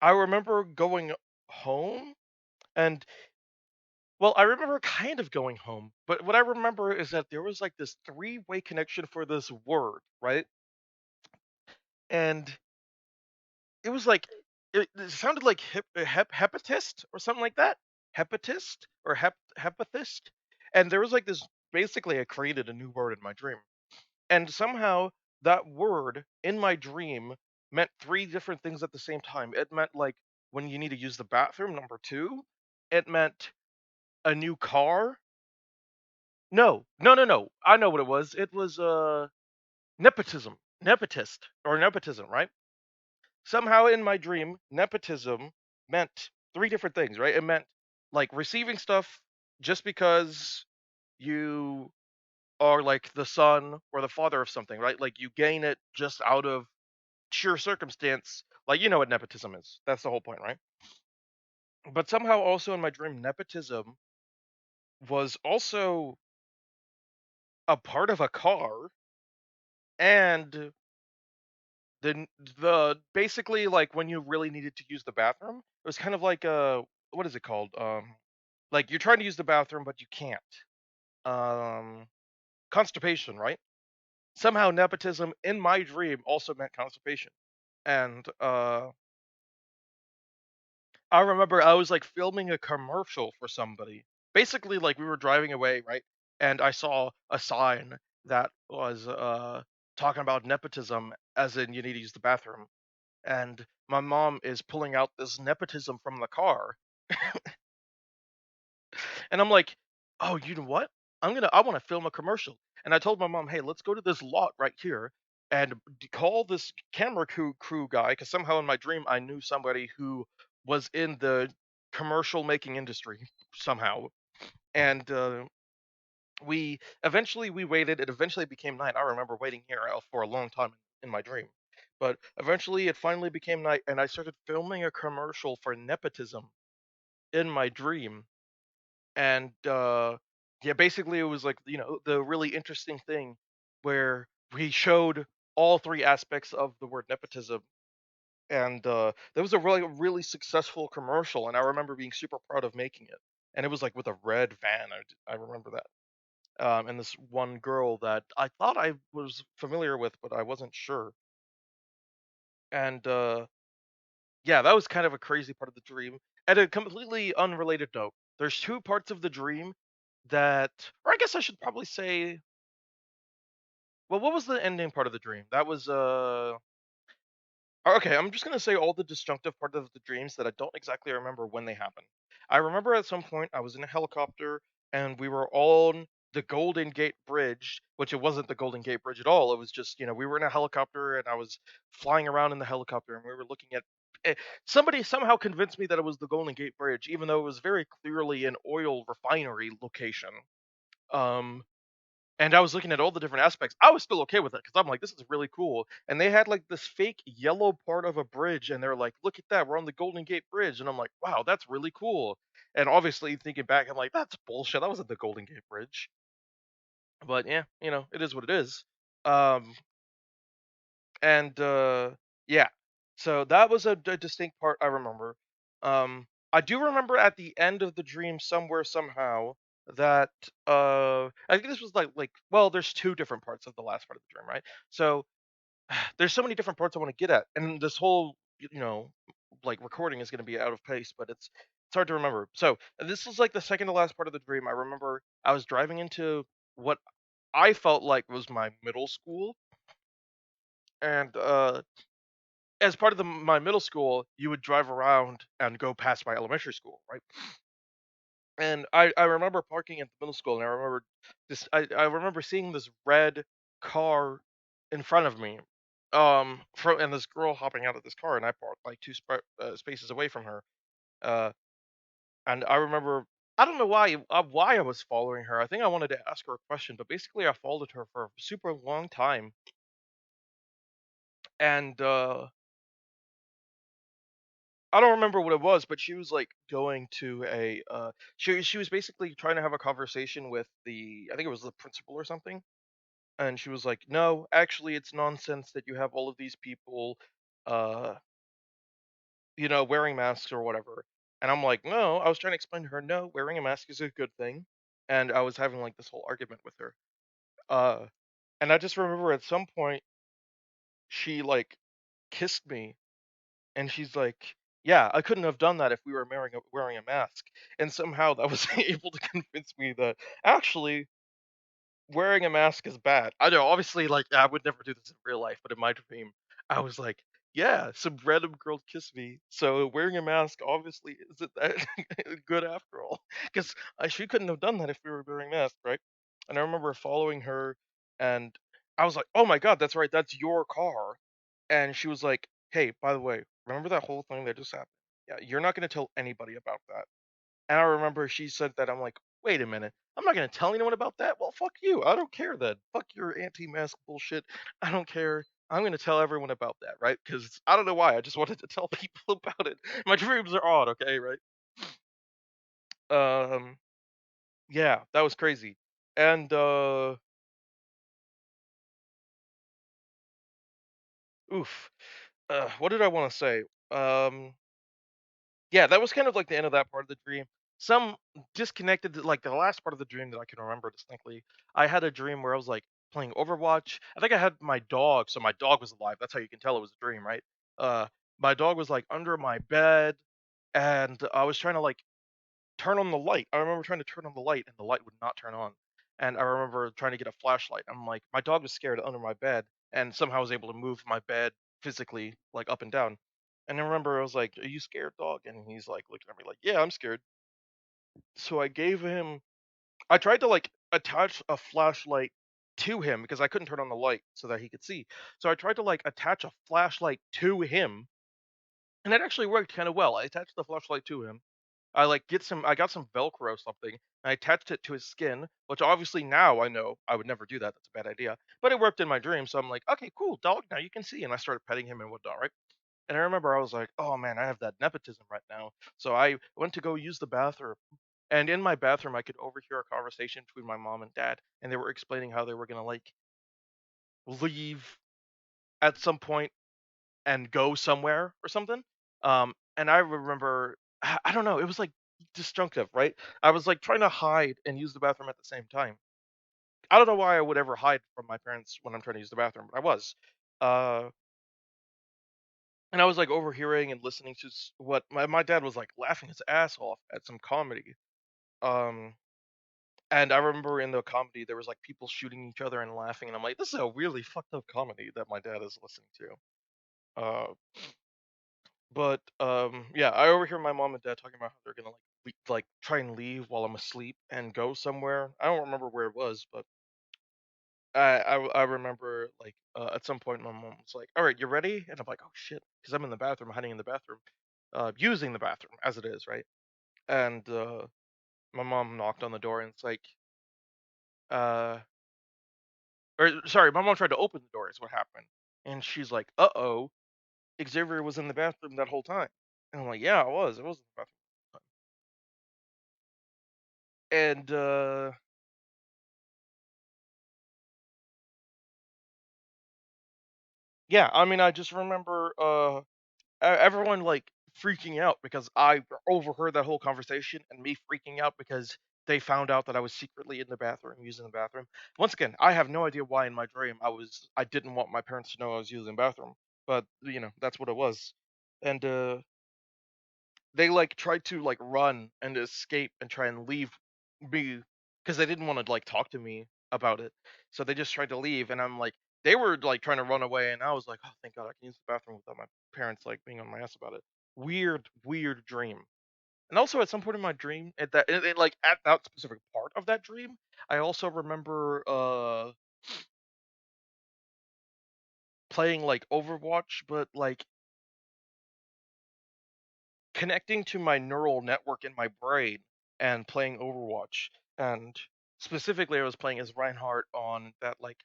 remember going home, and well, I remember kind of going home, but what I remember is that there was like this three-way connection for this word, right? And it was like it sounded like hepatist or something like that. Hepatist or hepatist. And there was like this basically I created a new word in my dream. And somehow that word in my dream meant three different things at the same time. It meant like when you need to use the bathroom, number two. It meant a new car. No, no, no, no. I know what it was. It was nepotism. Nepotist or nepotism, right? Somehow in my dream, nepotism meant three different things, right? It meant like receiving stuff just because you are like the son or the father of something, right? Like you gain it just out of sheer circumstance. Like you know what nepotism is. That's the whole point, right? But somehow also in my dream, nepotism was also a part of a car and the basically like when you really needed to use the bathroom, it was kind of like what is it called? Like you're trying to use the bathroom but you can't. Um Constipation, right? Somehow nepotism in my dream also meant constipation. And I remember I was like filming a commercial for somebody. Basically like we were driving away, right? And I saw a sign that was talking about nepotism as in you need to use the bathroom. And my mom is pulling out this nepotism from the car. And I'm like, "Oh, you know what? I want to film a commercial." And I told my mom, "Hey, let's go to this lot right here and call this camera crew guy because somehow in my dream I knew somebody who was in the commercial making industry somehow." And we waited. It eventually became night. I remember waiting here for a long time in my dream. But eventually it finally became night and I started filming a commercial for nepotism in my dream. And yeah, basically it was like the really interesting thing where we showed all three aspects of the word nepotism. And that was a really successful commercial and I remember being super proud of making it. And it was like with a red van. I remember that. And this one girl that I thought I was familiar with but I wasn't sure. And yeah, that was kind of a crazy part of the dream. At a completely unrelated note, there's two parts of the dream that, or I guess I should probably say, well, what was the ending part of the dream? That was okay, I'm just gonna say all the disjunctive part of the dreams that I don't exactly remember when they happened. I remember at some point I was in a helicopter and we were on the Golden Gate Bridge, which it wasn't the Golden Gate Bridge at all. It was just, we were in a helicopter and I was flying around in the helicopter and we were looking at eh, somebody somehow convinced me that it was the Golden Gate Bridge, even though it was very clearly an oil refinery location. Um, and I was looking at all the different aspects. I was still okay with it because I'm like, this is really cool. And they had like this fake yellow part of a bridge, and they're like, look at that, we're on the Golden Gate Bridge. And I'm like, wow, that's really cool. And obviously, thinking back, I'm like, that's bullshit. That wasn't the Golden Gate Bridge. But yeah, it is what it is. Um, and yeah, so that was a distinct part I remember. I do remember at the end of the dream, somewhere, somehow, that I think this was like well, there's two different parts of the last part of the dream, right? So there's so many different parts I want to get at, and this whole like recording is going to be out of pace, but it's hard to remember. So this is like the second to last part of the dream. I remember I was driving into what I felt like was my middle school, and as part of my middle school, you would drive around and go past my elementary school, right? And I remember parking at the middle school, and I remember seeing this red car in front of me, and this girl hopping out of this car, and I parked like spaces away from her, uh, and I remember. I don't know why I was following her. I think I wanted to ask her a question, but basically I followed her for a super long time, and I don't remember what it was, but she was like going to she was basically trying to have a conversation with I think it was the principal or something. And she was like, "No, actually it's nonsense that you have all of these people uh wearing masks or whatever." And I'm like, "No, I was trying to explain to her, no, wearing a mask is a good thing." And I was having like this whole argument with her. Uh and I just remember at some point she like kissed me. And she's like, "Yeah, I couldn't have done that if we were wearing a mask." And somehow that was able to convince me that actually wearing a mask is bad. I know, obviously, like I would never do this in real life, but in my dream, I was like, "Yeah, some random girl kissed me, so wearing a mask obviously isn't that good after all." Because she couldn't have done that if we were wearing masks, right? And I remember following her, and I was like, "Oh my god, that's right, that's your car." And she was like, "Hey, by the way, remember that whole thing that just happened? Yeah, you're not gonna tell anybody about that." And I remember she said that, I'm like, wait a minute. I'm not gonna tell anyone about that. Well, fuck you. I don't care then. Fuck your anti-mask bullshit. I don't care. I'm gonna tell everyone about that, right? Because I don't know why. I just wanted to tell people about it. My dreams are odd, okay, right? Um, yeah, that was crazy. And oof. What did I want to say? Um, yeah, that was kind of like the end of that part of the dream. Some disconnected, like the last part of the dream that I can remember distinctly. I had a dream where I was like playing Overwatch. I think I had my dog, so my dog was alive. That's how you can tell it was a dream, right? Uh, my dog was like under my bed, and I was trying to like turn on the light. I remember trying to turn on the light, and the light would not turn on. And I remember trying to get a flashlight. I'm like, my dog was scared under my bed, and somehow was able to move my bed physically, like up and down. And I remember I was like, "Are you scared, dog?" And he's like looking at me like, "Yeah, I'm scared." So I gave him. I tried to like attach a flashlight to him because I couldn't turn on the light so that he could see. So I tried to like attach a flashlight to him, and it actually worked kind of well. I attached the flashlight to him. I got some Velcro or something, and I attached it to his skin, which obviously now I know I would never do that. That's a bad idea. But it worked in my dream, so I'm like, okay, cool, dog. Now you can see. And I started petting him and whatnot, right? And I remember I was like, oh man, I have that nepotism right now. So I went to go use the bathroom. And in my bathroom, I could overhear a conversation between my mom and dad, and they were explaining how they were gonna like leave at some point and go somewhere or something. And I remember, I don't know, it was like disjunctive, right? I was like trying to hide and use the bathroom at the same time. I don't know why I would ever hide from my parents when I'm trying to use the bathroom, but I was. Uh, and I was like overhearing and listening to what my dad was like laughing his ass off at some comedy. Um, and I remember in the comedy there was like people shooting each other and laughing, and I'm like, this is a really fucked up comedy that my dad is listening to. Uh, But, yeah, I overhear my mom and dad talking about how they're gonna, like, like, try and leave while I'm asleep and go somewhere. I don't remember where it was, but I remember, like, at some point, my mom was like, "Alright, you ready?" And I'm like, "Oh, shit," because 'cause I'm in the bathroom, hiding in the bathroom, using the bathroom as it is, right? And, my mom knocked on the door, and it's like, uh or sorry, my mom tried to open the door is what happened, and she's like, "Uh-oh, Xavier was in the bathroom that whole time." And I'm like, "Yeah, I was in the bathroom." And, yeah, I mean, I just remember, everyone, like, freaking out because I overheard that whole conversation and me freaking out because they found out that I was secretly in the bathroom, using the bathroom. Once again, I have no idea why in my dream I didn't want my parents to know I was using the bathroom, but, that's what it was. And, they, like, tried to, like, run and escape and try and leave me because they didn't wanna, like, talk to me about it. So they just tried to leave, and I'm like they were, like, trying to run away, and I was like, "Oh, thank God I can use the bathroom without my parents, like, being on my ass about it." Weird, weird dream. And also at some point in my dream, like, at that specific part of that dream, I also remember, playing, like, Overwatch, but, like, connecting to my neural network in my brain and playing Overwatch. And specifically, I was playing as Reinhardt on that like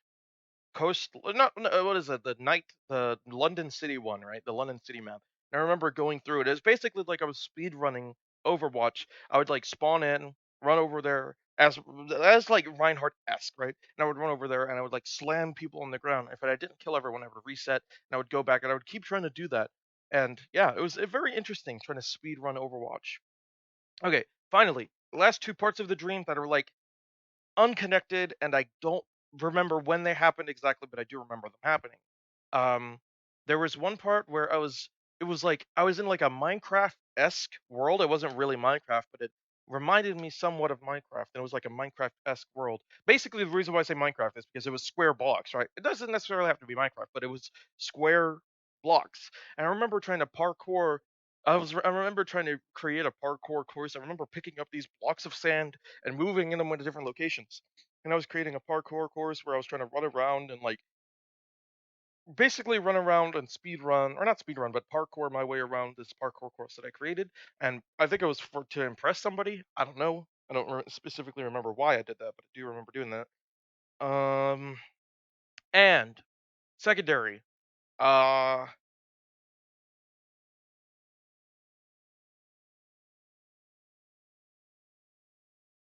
not what is it? The London City one, right? The London City map. And I remember going through it. It was basically like I was speed running Overwatch. I would like spawn in, run over there as like Reinhardt esque, right? And I would run over there and I would like slam people on the ground. If I didn't kill everyone, I would reset and I would go back and I would keep trying to do that. And yeah, it was very interesting trying to speed run Overwatch. Okay, finally, the last two parts of the dream that are like unconnected, and I don't remember when they happened exactly, but I do remember them happening. Um, there was one part where it was like I was in like a Minecraft-esque world. It wasn't really Minecraft, but it reminded me somewhat of Minecraft, and it was like a Minecraft-esque world. Basically, the reason why I say Minecraft is because it was square blocks, right? It doesn't necessarily have to be Minecraft, but it was square blocks. And I remember trying to parkour. I remember trying to create a parkour course. I remember picking up these blocks of sand and moving them into different locations. And I was creating a parkour course where I was trying to run around and like basically run around and speed run, or not speed run, but parkour my way around this parkour course that I created. And I think it was for to impress somebody. I don't know. I don't specifically remember why I did that, but I do remember doing that. Um, and secondary. Uh,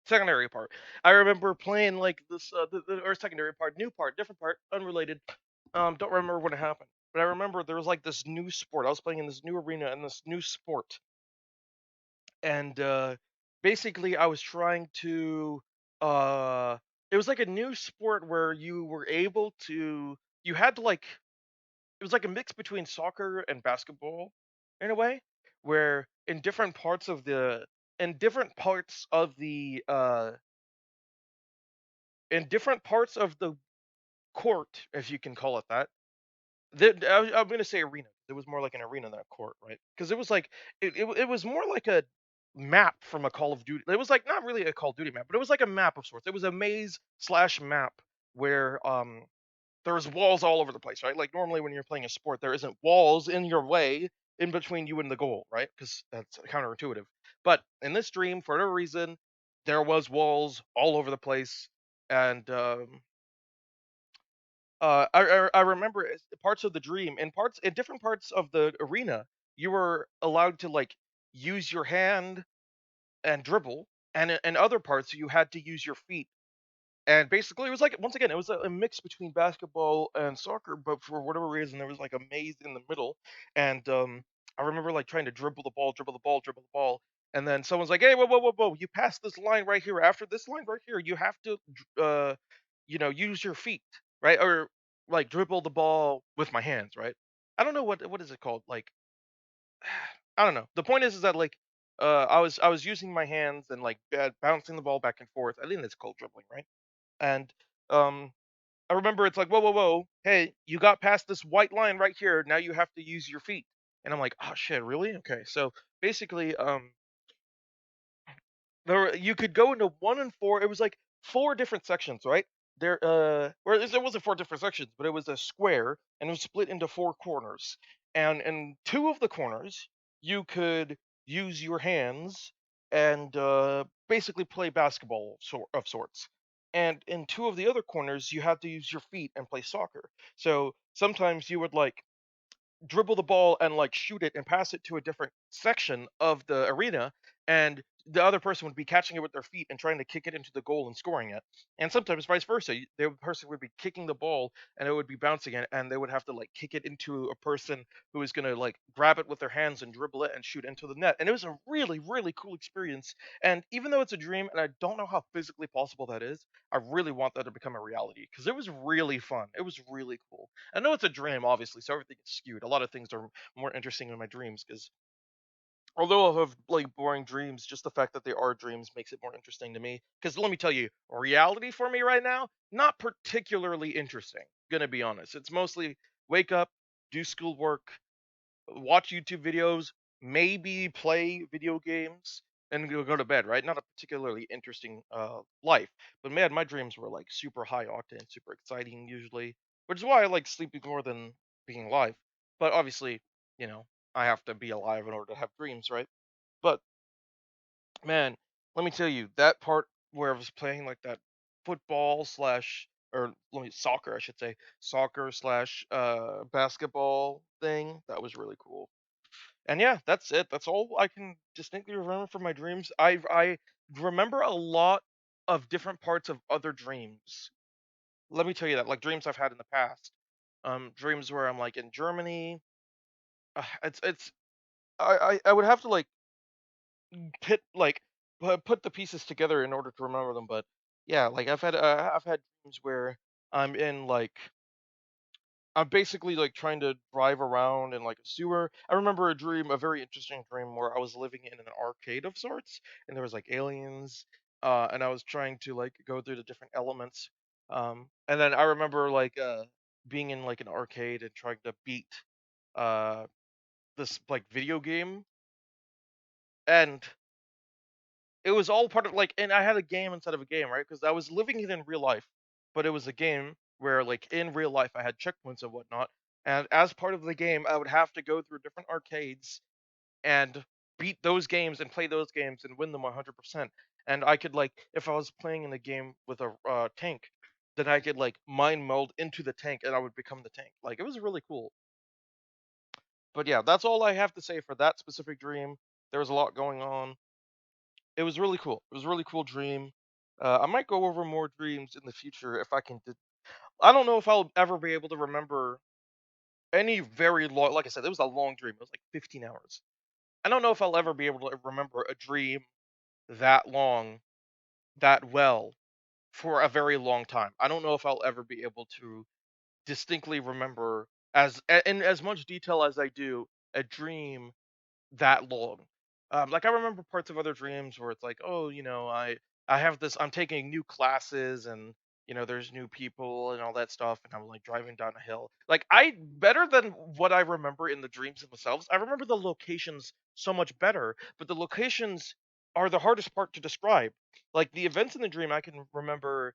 Secondary part. I remember playing like this, or secondary part, new part, different part, unrelated. Don't remember when it happened, but I remember there was like this new sport. I was playing in this new arena and this new sport, and basically I was trying to. Uh, it was like a new sport where you were able to. You had to like. It was like a mix between soccer and basketball, in a way, where in different parts of the in different parts of the court, if you can call it that. I'm gonna say arena. It was more like an arena than a court, right? Because it was like it was more like a map from a Call of Duty. It was like not really a Call of Duty map, but it was like a map of sorts. It was a maze slash map where there was walls all over the place, right? Like normally when you're playing a sport, there isn't walls in your way in between you and the goal, right? Because that's counterintuitive. But in this dream, for whatever reason, there was walls all over the place, and I remember parts of the dream and parts in different parts of the arena, you were allowed to like use your hand and dribble, and in other parts you had to use your feet. And basically, it was like once again, it was a mix between basketball and soccer, but for whatever reason, there was like a maze in the middle. And I remember like trying to dribble the ball, dribble the ball, dribble the ball, and then someone's like, "Hey, whoa, whoa, whoa, whoa! You passed this line right here. After this line right here, you have to, use your feet, right? Or like dribble the ball with my hands, right? I don't know what is it called. Like I don't know. The point is that like I was using my hands and like bouncing the ball back and forth. I think that's called dribbling, right? And um I remember it's like, whoa, whoa, whoa, hey, you got past this white line right here. Now you have to use your feet. And I'm like, oh shit, really? Okay. So basically, you could go into 1 and 4. It was like 4 different sections, right? There wasn't 4 different sections, but it was a square and it was split into 4 corners. And in 2 of the corners, you could use your hands and basically play basketball of sorts. And in 2 of the other corners, you had to use your feet and play soccer. So sometimes you would like dribble the ball and like shoot it and pass it to a different section of the arena, and the other person would be catching it with their feet and trying to kick it into the goal and scoring it. And sometimes vice versa, the person would be kicking the ball and it would be bouncing it, and they would have to like kick it into a person who is going to like grab it with their hands and dribble it and shoot into the net. And it was a really really cool experience. And even though it's a dream and I don't know how physically possible that is, I really want that to become a reality because it was really fun. It was really cool. I know it's a dream, obviously, so everything is skewed. A lot of things are more interesting in my dreams because although I have like boring dreams, just the fact that they are dreams makes it more interesting to me. Because let me tell you, reality for me right now, not particularly interesting. Gonna be honest. It's mostly wake up, do schoolwork, watch YouTube videos, maybe play video games, and go to bed, right? Not a particularly interesting life. But man, my dreams were like super high octane, super exciting usually, which is why I like sleeping more than being alive. But obviously, you know, I have to be alive in order to have dreams, right? But man, let me tell you, that part where I was playing like that football slash or let me soccer, I should say, soccer slash basketball thing, that was really cool. And yeah, that's it. That's all I can distinctly remember from my dreams. I remember a lot of different parts of other dreams. Let me tell you that, like dreams I've had in the past. Dreams where I'm like in Germany. It's I would have to like pit like put the pieces together in order to remember them. But yeah, like I've had dreams where I'm basically like trying to drive around in like a sewer. I remember a very interesting dream where I was living in an arcade of sorts, and there was like aliens, and I was trying to like go through the different elements. And then I remember like being in like an arcade and trying to beat uh this like video game, and it was all part of like, and I had a game inside of a game, right? Because I was living it in real life, but it was a game where, like, in real life, I had checkpoints and whatnot. And as part of the game, I would have to go through different arcades and beat those games and play those games and win them 100%. and I could like if I was playing in a game with a tank, then I could like mind meld into the tank and I would become the tank. Like it was really cool. But yeah, that's all I have to say for that specific dream. There was a lot going on. It was really cool. It was a really cool dream. I might go over more dreams in the future if I can. I don't know if I'll ever be able to remember any very long. Like I said, it was a long dream. It was like 15 hours. I don't know if I'll ever be able to remember a dream that long, that well, for a very long time. I don't know if I'll ever be able to distinctly remember in as much detail as I do a dream that long. Like I remember parts of other dreams where it's like, oh, I have this. I'm taking new classes, and there's new people and all that stuff, and I'm like driving down a hill. Like I better than what I remember in the dreams themselves. I remember the locations so much better, but the locations are the hardest part to describe. Like the events in the dream, I can remember,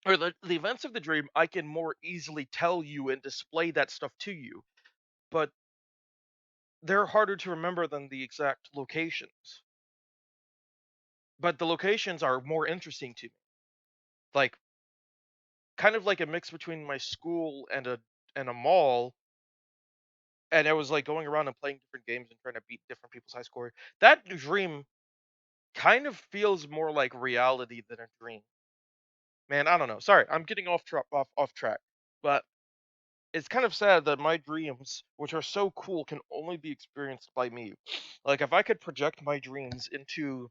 or the events of the dream, I can more easily tell you and display that stuff to you. But they're harder to remember than the exact locations. But the locations are more interesting to me. Like kind of like a mix between my school and a mall, and I was like going around and playing different games and trying to beat different people's high score. That dream kind of feels more like reality than a dream. Man, I don't know. Sorry, I'm getting off track. But it's kind of sad that my dreams, which are so cool, can only be experienced by me. Like if I could project my dreams into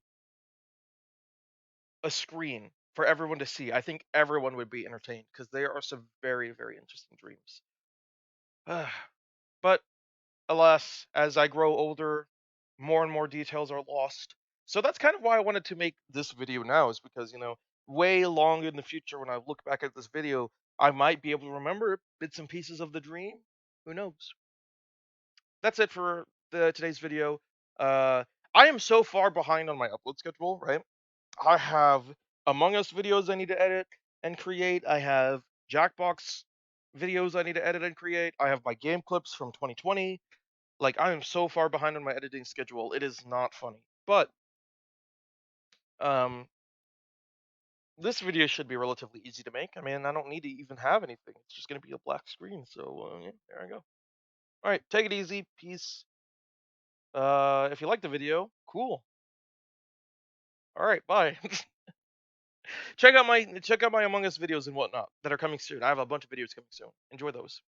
a screen for everyone to see, I think everyone would be entertained because there are some very, very interesting dreams. But alas, as I grow older, more and more details are lost. So that's kind of why I wanted to make this video now, is because, way long in the future when I look back at this video, I might be able to remember bits and pieces of the dream. Who knows? That's it for today's video. Uh, I am so far behind on my upload schedule, right? I have Among Us videos I need to edit and create. I have Jackbox videos I need to edit and create. I have my game clips from 2020. Like I am so far behind on my editing schedule. It is not funny. But um this video should be relatively easy to make. I mean, I don't need to even have anything. It's just going to be a black screen. So yeah, there I go. All right, take it easy. Peace. If you like the video, cool. All right, bye. Check out my Among Us videos and whatnot that are coming soon. I have a bunch of videos coming soon. Enjoy those.